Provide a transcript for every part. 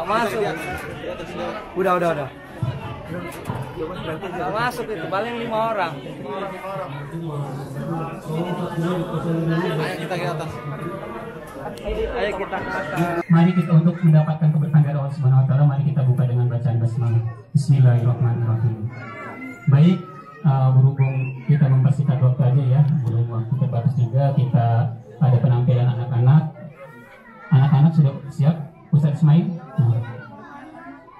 Nggak masuk. Udah. Nggak masuk itu, paling 5 orang. Ayo kita ke atas. Ayo kita ke atas. Mari kita untuk mendapatkan keberkahan dari Allah Subhanahu wa taala, mari kita buka dengan bacaan basmalah. Bismillahirrahmanirrahim. Baik, berhubung kita mempersingkat waktu aja ya, belum waktu terbatas juga, kita ada penampilan anak-anak. Anak-anak sudah siap? Ustaz Ismail,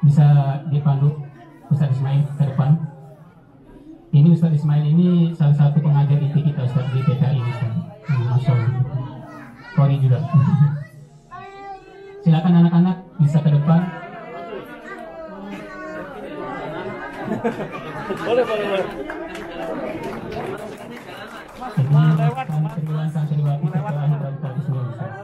bisa dipandu Ustaz Ismail ke depan. Ini Ustaz Ismail ini salah satu pengajar IT kita Ustaz di TKI ini Ustaz. Masya Allah. Sorry juga. Silakan anak-anak bisa ke depan. Boleh. Lewat. Perjalanan santriwati setelah dari tadi semua Ustaz.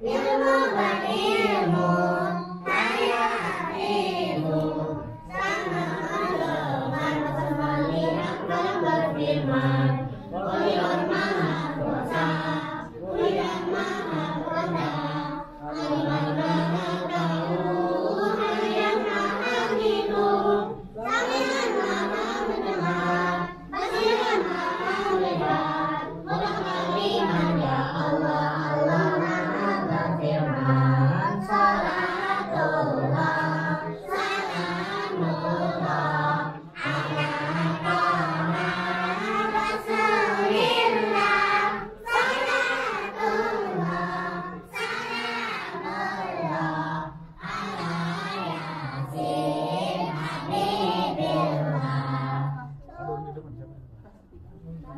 ilmu berilmu, kaya hati. Yo,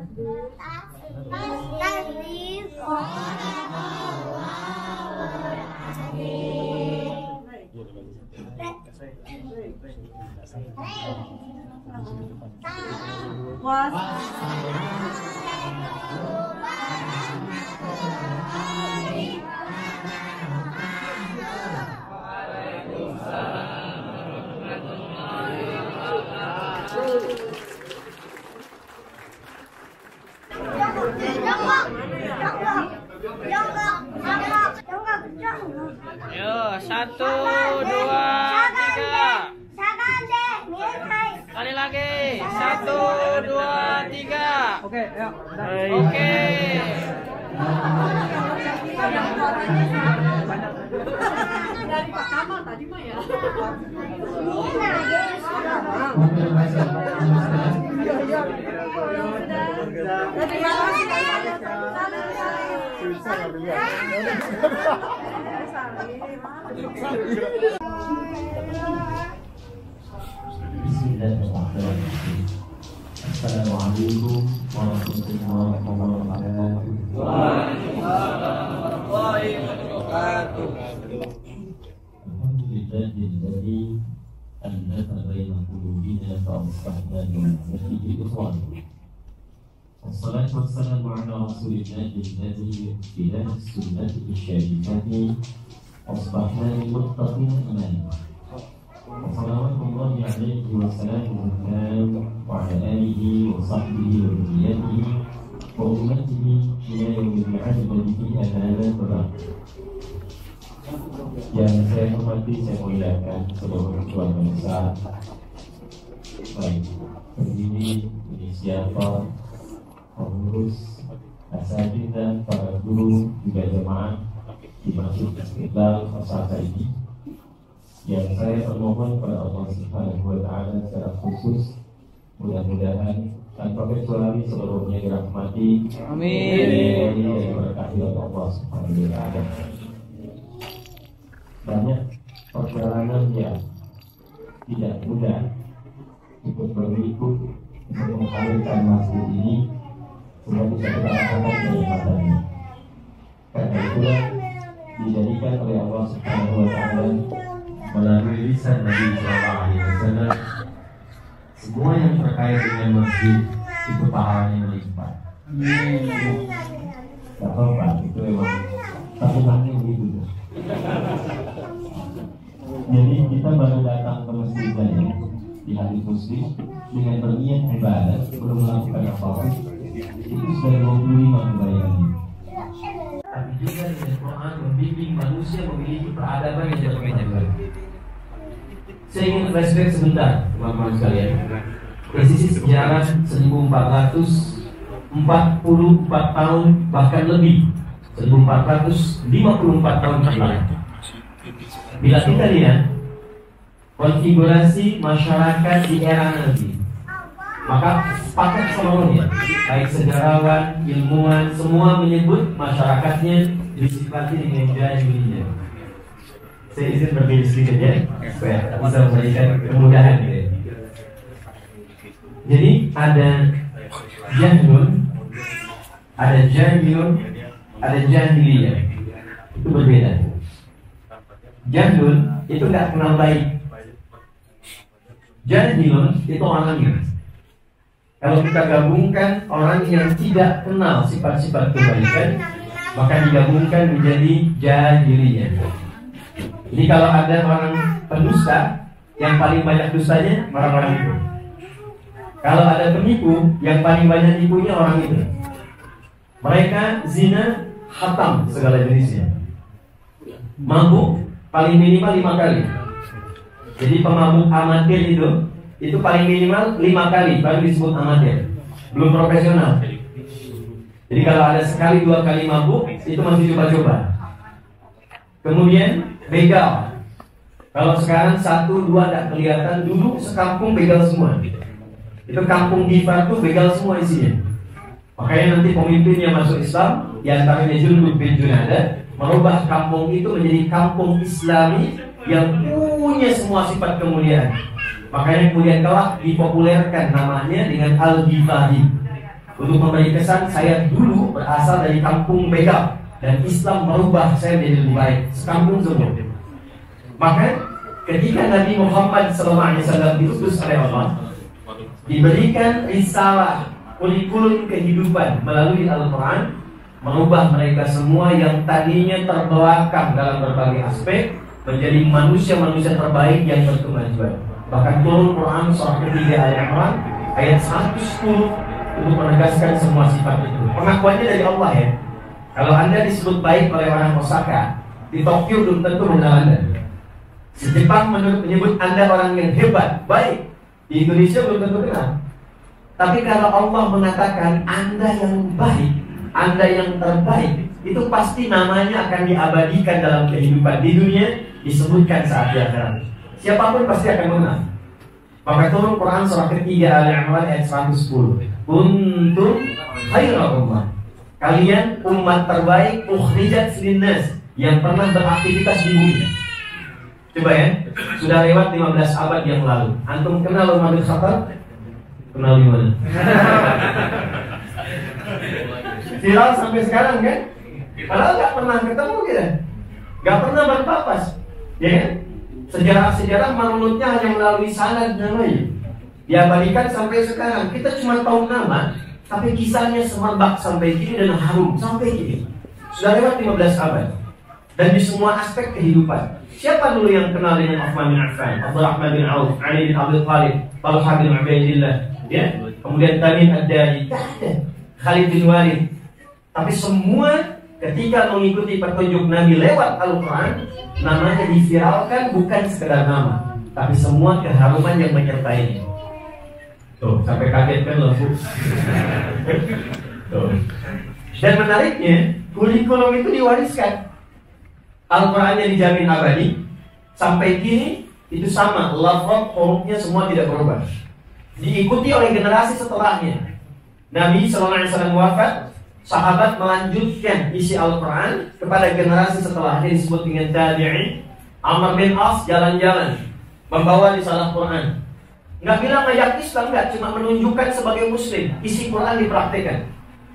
1, 2, 3. Kali lagi. 1, 2, 3. Oke, ayo. Oke. Dari Pak Kamal tadi mah ya. Bismillahirrahmanirrahim. Assalamualaikum warahmatullahi wabarakatuh. Alhamdulillahilladzi anzala baina qulubina fa'asbahna bihi ikhwan. Wassalatu wassalamu ala rasulillahi alladzi ila sunnatihi syarifati asbahna lil muttaqin amana. Wassalamualaikum alaihi wasallam wa ala alihi wa sahbihi wa dhurriyyatihi wa ummatihi ila yaumil 'adli fi amana wa yang saya hormati, saya muliakan seluruh keluarga besar, baik pendiri, inisiator, pengurus, asatidzah, para guru, juga jemaah di Masjid Istiqlal Osaka ini. Yang saya permohon kepada Allah Subhanahu wa Ta'ala secara khusus, mudah-mudahan tanpa kecuali seluruhnya dirahmati, Amin. dan diberkahi oleh Allah Subhanahu wa Ta'ala. Banyak perjalanan yang tidak mudah ikut berikut untuk menghadirkan masjid ini sehingga bisa kita rasakan kenikmatannya. Karena itulah dijadikan oleh Allah Subhanahu wa Ta'ala melalui lisan Nabi Sallallahu Alaihi Wasallam semua yang terkait dengan masjid itu pahalanya melimpah. Gak apa-apa, itu memang tabungannya begitu. Jadi kita baru datang ke masjid saja di hari Muslim dengan berniat ibadah, belum melakukan apa-apa, itu sudah 25 kebaikannya. Tapi juga dengan Quran membimbing manusia memiliki peradaban yang berbeda. Saya ingin flashback sebentar, teman-teman sekalian. Dari sisi sejarah 1444 tahun bahkan lebih, 1454 tahun silam. Bila kita lihat konfigurasi masyarakat di era Nabi, maka sepakat seluruhnya, baik sejarawan, ilmuwan, semua menyebut masyarakatnya disifati dengan jahiliyah. Saya izin berdiri sedikit ya, supaya bisa memberikan kemudahan gitu. Jadi ada jahlun, ada jahilun, ada jahiliyah. Itu berbeda. Jahlun itu nggak kenal baik. Jahilun itu orangnya. Kalau kita gabungkan orang yang tidak kenal sifat-sifat kebaikan, maka digabungkan menjadi jahiliyah. Jadi kalau ada orang pendusta, yang paling banyak dustanya orang-orang itu. Kalau ada penipu, yang paling banyak tipunya orang itu. Mereka zina hatam segala jenisnya. Mabuk paling minimal 5 kali. Jadi pemabuk amatir itu paling minimal 5 kali baru disebut amatir, belum profesional. Jadi kalau ada sekali 2 kali mabuk itu masih coba-coba. Kemudian begal. Kalau sekarang 1-2 tidak kelihatan, dulu sekampung begal semua. Itu kampung Gifar tuh begal semua isinya. Makanya nanti pemimpinnya masuk Islam, diantaranya Jundub bin Junadah, merubah kampung itu menjadi kampung Islami yang punya semua sifat kemuliaan. Makanya kemudian kelak dipopulerkan namanya dengan Al-Ghifari. untuk memberi kesan saya dulu berasal dari kampung begal dan Islam merubah saya menjadi lebih baik sekampung semua. Maka ketika Nabi Muhammad SAW diutus oleh Allah, diberikan risalah kurikulum kehidupan melalui Al-Quran, merubah mereka semua yang tadinya terbelakang dalam berbagai aspek menjadi manusia-manusia terbaik yang berkemajuan. Bahkan turun Quran surah ketiga Al-Imran ayat 110 untuk menegaskan semua sifat itu. Pengakuannya dari Allah ya. Kalau Anda disebut baik oleh orang Osaka, di Tokyo belum tentu mengenal Anda. Di Jepang menyebut Anda orang yang hebat, baik. Di Indonesia belum tentu kenal. Tapi kalau Allah mengatakan Anda yang baik, Anda yang terbaik, itu pasti namanya akan diabadikan dalam kehidupan di dunia, disebutkan saat di akhirat. Siapapun pasti akan mengenal. Maka turun Quran surah ketiga Al-Imran ayat 110. Kuntum khairal ummah. Kalian umat terbaik ukhrijat linnas yang pernah beraktivitas di bumi. Coba ya, sudah lewat 15 abad yang lalu. Antum kenal Umar bin Khattab? Kenal di mana? Viral sampai sekarang kan? Padahal nggak pernah ketemu kita, nggak pernah berpapas, ya kan? Sejarah-sejarah menurutnya hanya melalui sanad namanya, diabadikan sampai sekarang. Kita cuma tahu nama, tapi kisahnya semerbak sampai kini dan harum sampai kini. Sudah lewat 15 abad. Dan di semua aspek kehidupan. Siapa dulu yang kenal dengan Uthman bin Affan, Abdurrahman bin Auf, Ali bin Abi Thalib, Talha bin Ubaidillah, ya? Kemudian Tamim Ad-Dari, Khalid bin Walid. Tapi semua ketika mengikuti petunjuk Nabi lewat Al-Quran, namanya diviralkan bukan sekedar nama, tapi semua keharuman yang menyertainya. Tuh, sampai kaget kan lembu. Tuh. Dan menariknya, kurikulum itu diwariskan. Al-Qurannya dijamin abadi. Sampai kini itu sama, lafaz hurufnya semua tidak berubah. Diikuti oleh generasi setelahnya. Nabi SAW wafat, sahabat melanjutkan isi Al-Quran kepada generasi setelahnya disebut dengan tabi'in. Amr bin As jalan-jalan membawa risalah Quran. Nggak bilang ngajak Islam, nggak, cuma menunjukkan sebagai Muslim. Isi Quran dipraktikkan.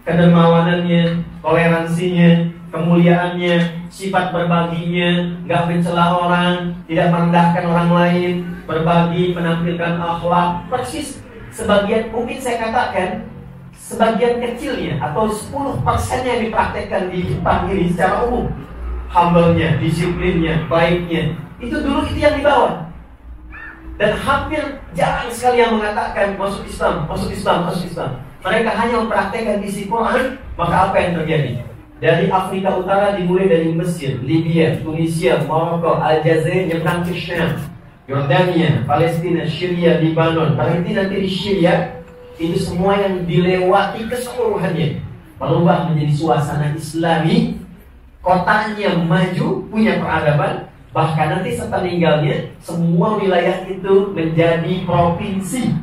Kedermawanannya, toleransinya, kemuliaannya, sifat berbaginya, nggak mencela orang, tidak merendahkan orang lain, berbagi, menampilkan akhlak. Persis sebagian, mungkin saya katakan sebagian kecilnya atau 10% yang dipraktekkan di Jepang ini secara umum. Humble-nya, disiplinnya, baiknya, itu dulu itu yang dibawa. Dan hampir jarang sekali yang mengatakan masuk Islam, masuk Islam, masuk Islam. Mereka hanya mempraktekkan isi Quran. Maka apa yang terjadi? Dari Afrika Utara dimulai dari Mesir, Libya, Tunisia, Maroko, Aljazair, nyebrang ke Syam, Yordania, Palestina, Syria, Libanon. Berarti nanti di Syria itu semua yang dilewati keseluruhannya berubah menjadi suasana Islami. Kotanya maju, punya peradaban. Bahkan nanti setelah meninggalnya, semua wilayah itu menjadi provinsi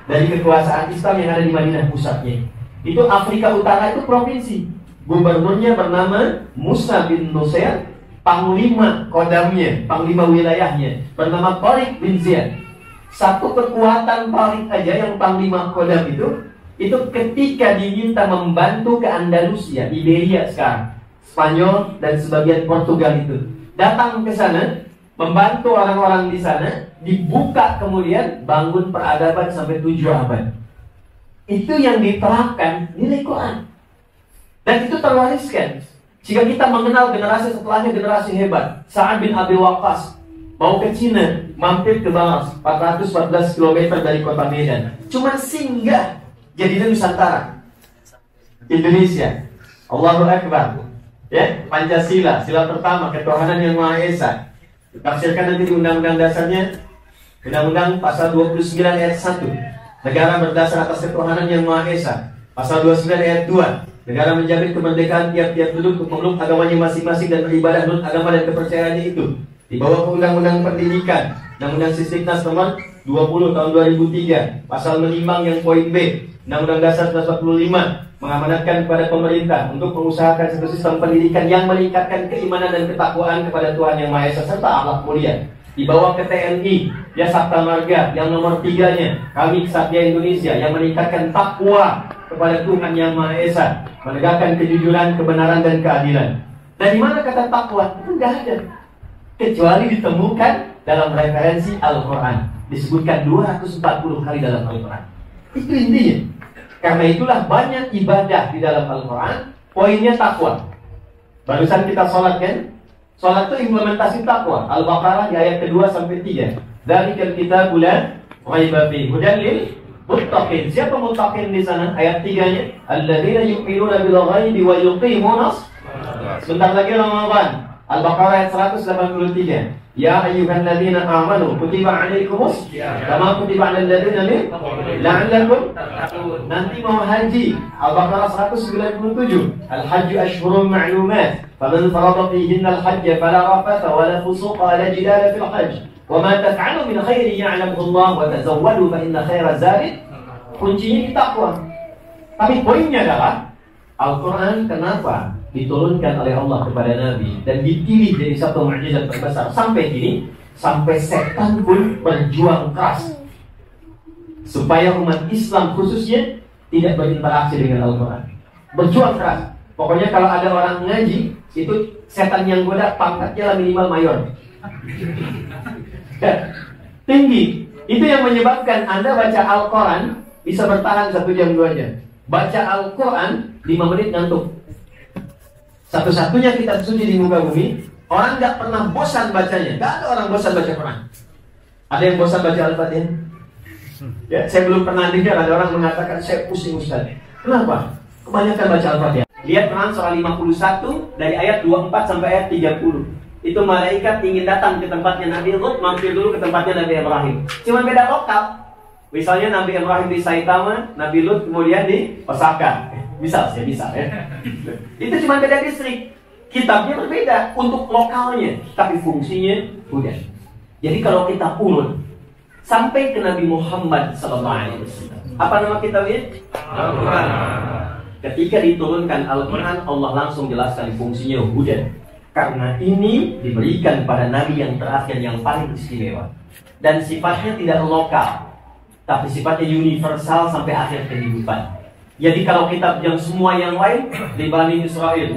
dari kekuasaan Islam yang ada di Madinah pusatnya. Itu Afrika Utara itu provinsi. Gubernurnya bernama Musa bin Nusair, panglima kodamnya, panglima wilayahnya bernama Tariq bin Ziyad. Satu kekuatan Tariq aja yang panglima kodam itu ketika diminta membantu ke Andalusia, Iberia sekarang, Spanyol dan sebagian Portugal itu, datang ke sana, membantu orang-orang di sana, dibuka kemudian bangun peradaban sampai 7 abad. Itu yang diterapkan nilai Quran. Dan itu terwariskan. Jika kita mengenal generasi setelahnya, generasi hebat. Sa'ad bin Abi Waqqas mau ke Cina, mampir ke Balas, 414 km dari kota Medan. Cuma singgah jadinya Nusantara, Indonesia. Allahu Akbar. Ya, Pancasila, sila pertama, ketuhanan yang Maha Esa. Ditafsirkan nanti di Undang-Undang Dasarnya, Undang-Undang pasal 29 ayat 1. Negara berdasar atas ketuhanan yang Maha Esa. Pasal 29 ayat 2. Negara menjamin kemerdekaan tiap-tiap penduduk untuk memeluk agamanya masing-masing dan beribadah menurut agama dan kepercayaannya itu. Di bawah Undang-Undang Pendidikan, Undang-Undang Sisdiknas nomor 20 tahun 2003, pasal menimbang yang poin B, Undang-Undang Dasar 1945 mengamanatkan kepada pemerintah untuk mengusahakan satu sistem pendidikan yang meningkatkan keimanan dan ketakwaan kepada Tuhan Yang Maha Esa serta akhlak mulia. dibawa ke TNI, ya Sabta Marga yang nomor 3-nya, kami Ksatria Indonesia yang meningkatkan takwa kepada Tuhan Yang Maha Esa, menegakkan kejujuran, kebenaran dan keadilan. Dari mana kata takwa? Itu nggak ada, kecuali ditemukan dalam referensi Al-Quran. Disebutkan 240 kali dalam Al-Quran. Itu intinya. Karena itulah banyak ibadah di dalam Al-Quran, poinnya takwa. Barusan kita sholat kan? Sholat itu implementasi takwa. Al-Baqarah di ayat kedua sampai 3. Dzalikal kitabul la raiba fihi hudan lil muttaqin. Siapa muttaqin di sana? Ayat 3-nya, alladzina yu'minuna bil ghaibi wa yuqimunas. Sebentar lagi Ramadan. Al-Baqarah ayat 183. Ya ayyuhalladzina amanu kutiba alaikumus kama kutiba alal ladzina min la'allakum tattaqun. Nanti mau haji, Al-Baqarah 197. Al-hajju ashhurun ma'lumat, faman farada fihinna al-hajj fala rafatha wala fusuqa wala jidala fil hajj, wa ma taf'alu min khairin ya'lamuhu Allah wa tazawwadu fa inna khairaz zadi. Kuncinya takwa. Tapi poinnya adalah Al-Quran kenapa diturunkan oleh Allah kepada Nabi dan dipilih jadi satu mukjizat terbesar sampai kini, sampai setan pun berjuang keras supaya umat Islam khususnya tidak berinteraksi dengan Al-Quran. Berjuang keras. Pokoknya kalau ada orang ngaji, itu setan yang goda pangkatnya lah minimal mayor. Tinggi. Itu yang menyebabkan Anda baca Al-Quran bisa bertahan 1 jam 2 jam. Baca Al-Quran 5 menit ngantuk. Satu-satunya kitab suci di muka bumi, orang nggak pernah bosan bacanya. Nggak ada orang bosan baca Quran. Ada yang bosan baca Al-Fatihah? Ya, saya belum pernah dengar ada orang mengatakan saya pusing Ustaz. Kenapa? Kebanyakan baca Al-Fatihah. Lihat Quran surah 51 dari ayat 24 sampai ayat 30. Itu malaikat ingin datang ke tempatnya Nabi Lut, mampir dulu ke tempatnya Nabi Ibrahim. Cuma beda lokal. Misalnya Nabi Ibrahim di Saitama, Nabi Lut kemudian di Osaka. Bisa ya. Itu cuma beda distrik. Kitabnya berbeda untuk lokalnya, tapi fungsinya udah. Jadi kalau kita urut sampai ke Nabi Muhammad SAW, apa nama kitabnya? Al-Quran. Ketika diturunkan Al-Quran, Allah langsung jelaskan fungsinya udah. Karena ini diberikan pada Nabi yang terakhir yang paling istimewa dan sifatnya tidak lokal, tapi sifatnya universal sampai akhir kehidupan. Jadi kalau kitab yang semua yang lain di Bani Israel,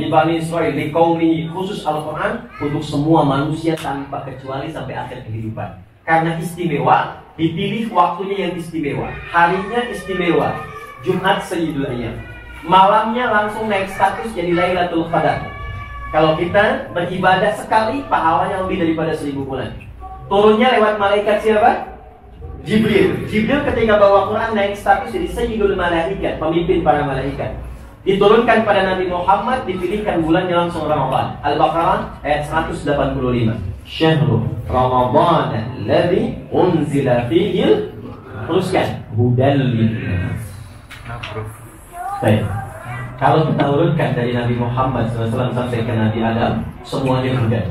di kaum ini, khusus Al-Quran untuk semua manusia tanpa kecuali sampai akhir kehidupan. Karena istimewa, dipilih waktunya yang istimewa, harinya istimewa, Jumat Sayyidul Ayyam, malamnya langsung naik status jadi Lailatul Qadar. Kalau kita beribadah sekali, pahalanya lebih daripada 1000 bulan. Turunnya lewat malaikat siapa? Jibril. Jibril ketika bawa Quran naik status jadi Sayyidul Malaikat, pemimpin para malaikat. Diturunkan pada Nabi Muhammad, dipilihkan bulannya langsung Ramadan. Al-Baqarah ayat 185. Syahrul Ramadan alladzi unzila fihi, teruskan, hudal linnas. Baik. Kalau kita urutkan dari Nabi Muhammad SAW sampai ke Nabi Adam, semuanya hudan.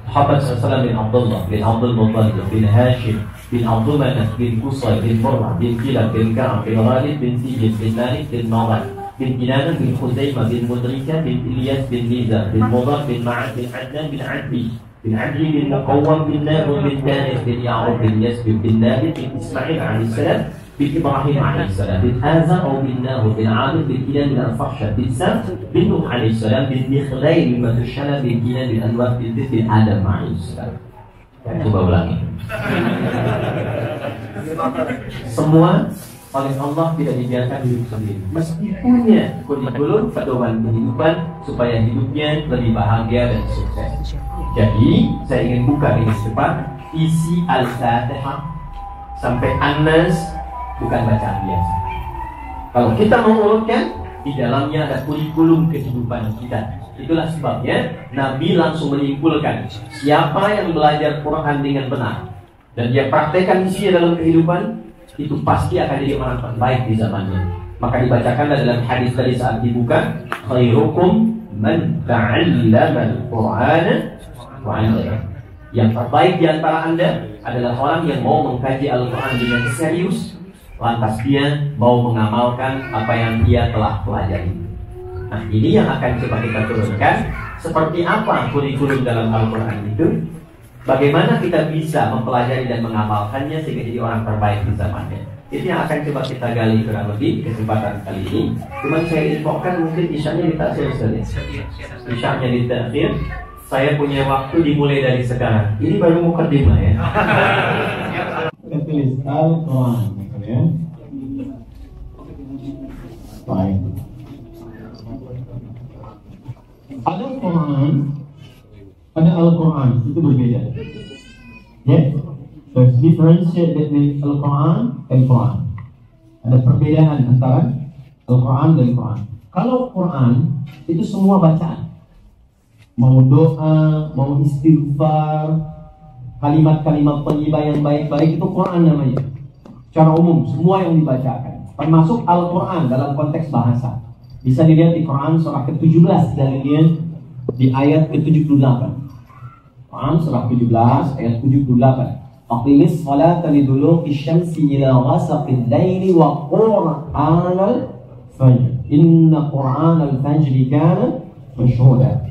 Muhammad SAW bin Abdullah, bin Abdul Muttalib, bin Hashim, bin Abdullah, bin Qusay, bin Murrah, bin Kilab, bin Ka'ab, bin Ghalib, bin Sijid, bin Malik, bin Mawad, bin Kinanah, bin Khuzaimah, bin Mudrika, bin Ilyas, bin Nizar, bin Mudar, bin Ma'ad, bin Adnan, bin Adbi, bin Adri, bin Muqawwam, bin Nahur, bin Tanif, bin Ya'ub, bin Yasbib, bin Nabi, bin Ismail alaihissalam, bin Ibrahim alaihissalam, bin Azar, bin Nahur, bin Amir, bin Kinan, bin Al-Fahsha, bin Sam, bin Nuh alaihissalam, bin Mikhlai, bin Matushana, bin Kinan, bin Anwar, bin Zid, bin Adam alaihissalam. Coba ulangi. Semua oleh Allah tidak dibiarkan hidup sendiri, mesti punya kurikulum pedoman kehidupan supaya hidupnya lebih bahagia dan sukses. Jadi saya ingin buka ini cepat, isi Al-Fatihah sampai An-Nas bukan bacaan biasa. Kalau kita mengurutkan, di dalamnya ada kurikulum kehidupan kita. Itulah sebabnya Nabi langsung menyimpulkan siapa yang belajar Quran dengan benar dan dia praktekkan isinya dalam kehidupan, itu pasti akan jadi orang terbaik di zamannya. Maka dibacakanlah dalam hadis tadi saat dibuka, khairukum man ta'allama al-Qur'ana wa 'allama. Yang terbaik di antara Anda adalah orang yang mau mengkaji Al-Quran dengan serius, lantas dia mau mengamalkan apa yang dia telah pelajari. Nah, ini yang akan coba kita turunkan. Seperti apa kurikulum dalam Al-Quran itu? Bagaimana kita bisa mempelajari dan mengamalkannya sehingga jadi orang terbaik di zamannya. Itu yang akan coba kita gali kurang lebih kesempatan kali ini. Cuman saya infokan mungkin isyanya ditakhir saja. Isyanya ditakhir. Saya punya waktu dimulai dari sekarang. Ini baru mukadimah ya. Kita tulis Al-Quran ya. Baik. Ada Quran, ada Al-Quran, itu berbeda. Ya, there's differentiate between Al-Quran and Quran. Ada perbedaan antara Al-Quran dan Quran. Kalau Quran itu semua bacaan, mau doa, mau istighfar, kalimat-kalimat thayyibah yang baik-baik itu Quran namanya. Secara umum semua yang dibacakan, termasuk Al-Quran dalam konteks bahasa. Bisa dilihat di Quran surah ke-17 dalilnya di ayat ke-78. Quran surah 17 ayat 78. Aqimis salata liduluki syamsi ila ghasaqil laili wa qur'anal fajr. Inna qur'anal fajri kana mashhuda.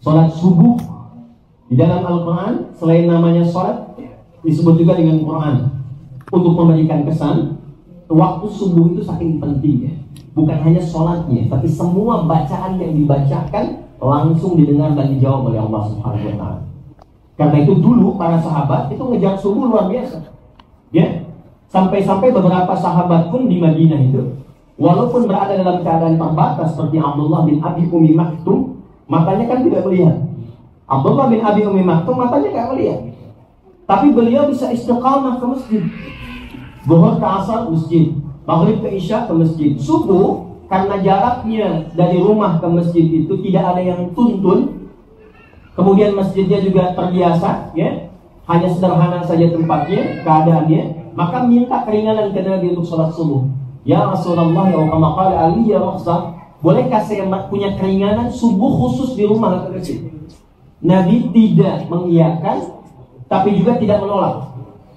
Salat subuh di dalam Al-Quran selain namanya salat disebut juga dengan Quran untuk memberikan kesan waktu subuh itu saking pentingnya. Bukan hanya sholatnya, tapi semua bacaan yang dibacakan langsung didengar dan dijawab oleh Allah Subhanahu wa Ta'ala. Karena itu dulu para sahabat itu ngejar subuh luar biasa, ya. Sampai-sampai beberapa sahabat pun di Madinah itu, walaupun berada dalam keadaan terbatas seperti Abdullah bin Abi Umi Maktum, matanya kan tidak melihat. Abdullah bin Abi Umi Maktum matanya tidak melihat, tapi beliau bisa istiqamah ke masjid. Zuhur ke asar masjid, maghrib ke isya ke masjid. Subuh karena jaraknya dari rumah ke masjid itu tidak ada yang tuntun, kemudian masjidnya juga terbiasa, ya, hanya sederhana saja tempatnya, keadaannya, maka minta keringanan ke Nabi untuk sholat subuh. Ya Rasulullah, ya kama qala Ali ya rukhsah, bolehkah saya punya keringanan subuh khusus di rumah ke masjid? Nabi tidak mengiyakan, tapi juga tidak menolak.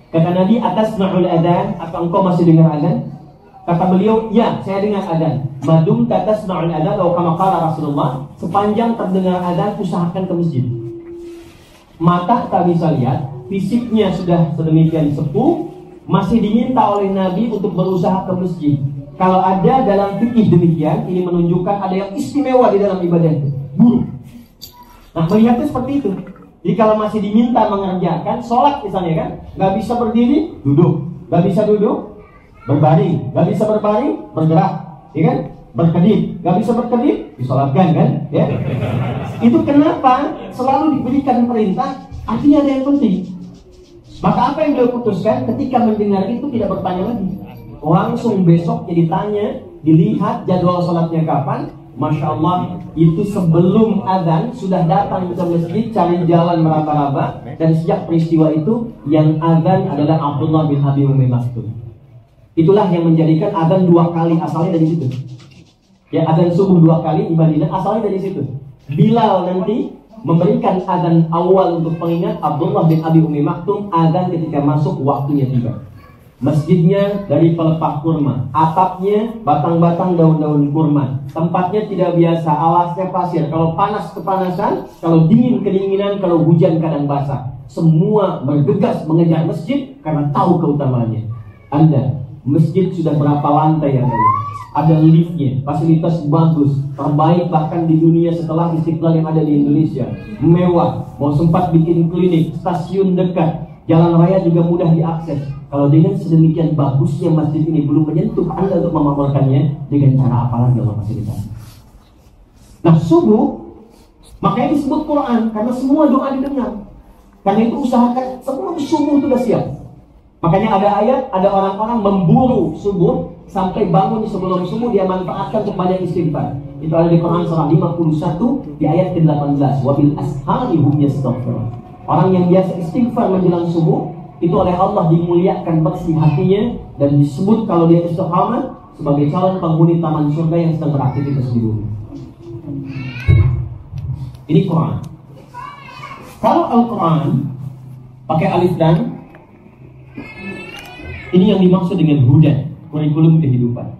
Kata Nabi, atasma'ul adzan, apa engkau masih dengar adzan? Kata beliau, ya, saya dengar adzan. Madum tatasma'ul adzan, atau kama qala Rasulullah, sepanjang terdengar adzan usahakan ke masjid. Mata tak bisa lihat, fisiknya sudah sedemikian sepuh, masih diminta oleh Nabi untuk berusaha ke masjid. Kalau ada dalam fikih demikian, ini menunjukkan ada yang istimewa di dalam ibadah itu, guru. Nah, melihatnya seperti itu. Jadi kalau masih diminta mengerjakan sholat misalnya kan, nggak bisa berdiri, duduk, nggak bisa duduk, berbaring, nggak bisa berbaring, bergerak, ya kan? Berkedip, nggak bisa berkedip, disolatkan kan? Ya. Itu kenapa selalu diberikan perintah? Artinya ada yang penting. Maka apa yang beliau putuskan ketika mendengar itu tidak bertanya lagi, langsung besoknya ditanya, dilihat jadwal sholatnya kapan. Masya Allah, itu sebelum azan sudah datang ke masjid cari jalan meraba-raba, dan sejak peristiwa itu yang azan adalah Abdullah bin Abi Umi Maktum. Itulah yang menjadikan azan 2 kali, asalnya dari situ. Ya, azan subuh 2 kali di Madinah asalnya dari situ. Bilal nanti memberikan azan awal untuk pengingat Abdullah bin Abi Umi Maktum azan ketika masuk waktunya tiba. Masjidnya dari pelepah kurma, atapnya batang-batang daun-daun kurma, tempatnya tidak biasa, alasnya pasir. Kalau panas kepanasan, kalau dingin kedinginan, kalau hujan kadang basah. Semua bergegas mengejar masjid karena tahu keutamaannya. Anda, masjid sudah berapa lantai yang ada liftnya, fasilitas bagus, terbaik bahkan di dunia setelah Istiqlal yang ada di Indonesia. Mewah, mau sempat bikin klinik, stasiun dekat, jalan raya juga mudah diakses. Kalau dengan sedemikian bagusnya masjid ini belum menyentuh Anda untuk memakmurkannya, dengan cara apa lagi Allah fasilitasi? Nah, subuh makanya disebut Quran karena semua doa didengar. Karena itu usahakan sebelum subuh itu sudah siap. Makanya ada ayat, ada orang-orang memburu subuh sampai bangun sebelum subuh, dia manfaatkan untuk banyak istighfar. Itu ada di Quran surah 51 di ayat ke-18. Wabil ashari hum yastaghfirun. Orang yang biasa istighfar menjelang subuh itu oleh Allah dimuliakan bersih hatinya, dan disebut kalau dia istiqamah sebagai calon penghuni taman surga yang sedang beraktivitas di bumi. Ini Quran. Kalau Al-Quran pakai alif lam, ini yang dimaksud dengan huda, kurikulum kehidupan.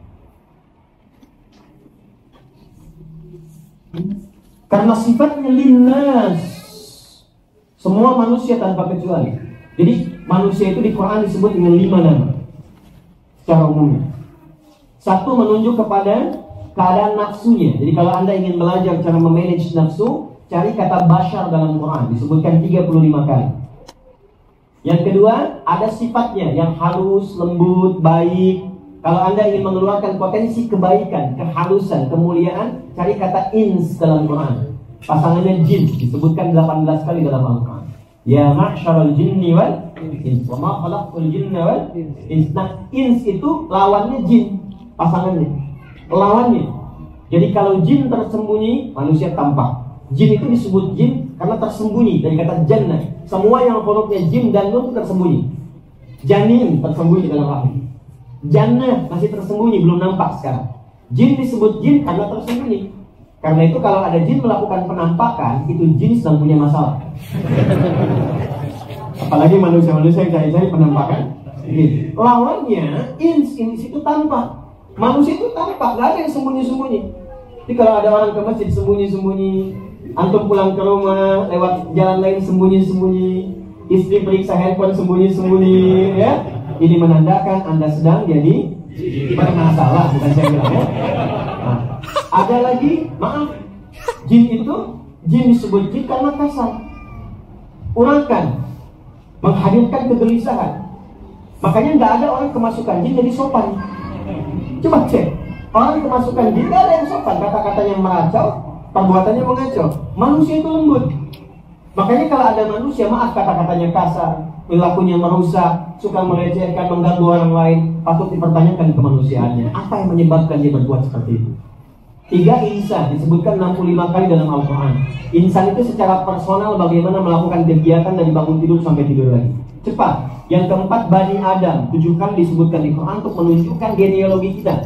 Karena sifatnya linnas, Semua manusia tanpa kecuali. Jadi manusia itu di Quran disebut dengan 5 nama secara umumnya. Satu, menunjuk kepada keadaan nafsunya. Jadi kalau Anda ingin belajar cara memanage nafsu, cari kata bashar dalam Quran, disebutkan 35 kali. Yang kedua, ada sifatnya yang halus, lembut, baik. Kalau Anda ingin mengeluarkan potensi kebaikan, kehalusan, kemuliaan, cari kata ins dalam Quran. Pasangannya jin, disebutkan 18 kali dalam Al-Quran. Ya ma'syarul jinni wal ins, wa ma khalaqtul jinna wal ins. Nah, ins itu lawannya jin, pasangannya, lawannya. Jadi kalau jin tersembunyi, manusia tampak. Jin itu disebut jin karena tersembunyi dari kata jannah. Semua yang hurufnya jim dan nun tersembunyi. Janin tersembunyi dalam rahim. Jannah masih tersembunyi, belum nampak sekarang. Jin disebut jin karena tersembunyi. Karena itu kalau ada jin melakukan penampakan, itu jin sedang punya masalah. Apalagi manusia-manusia yang cari-cari penampakan. Lawannya ins itu tampak. Manusia itu tampak, gak ada yang sembunyi-sembunyi. Jadi kalau ada orang ke masjid sembunyi-sembunyi, antum pulang ke rumah lewat jalan lain sembunyi-sembunyi, istri periksa handphone sembunyi-sembunyi, ya, ini menandakan Anda sedang jadi bermasalah, bukan saya bilang, ya. Nah, ada lagi, maaf, jin itu, jin disebut jin karena kasar, urakan, menghadirkan kegelisahan. Makanya nggak ada orang kemasukan jin jadi sopan. Coba cek, orang kemasukan jin nggak ada yang sopan, kata-katanya meracau, perbuatannya mengacau. Manusia itu lembut. Makanya kalau ada manusia, maaf, kata-katanya kasar, perilakunya merusak, suka melecehkan, mengganggu orang lain, patut dipertanyakan kemanusiaannya. Apa yang menyebabkan dia berbuat seperti itu? 3, insan, disebutkan 65 kali dalam Al-Quran. Insan itu secara personal bagaimana melakukan kegiatan dari bangun tidur sampai tidur lagi. Cepat. Yang keempat, Bani Adam, 7 kali disebutkan di Quran untuk menunjukkan genealogi kita.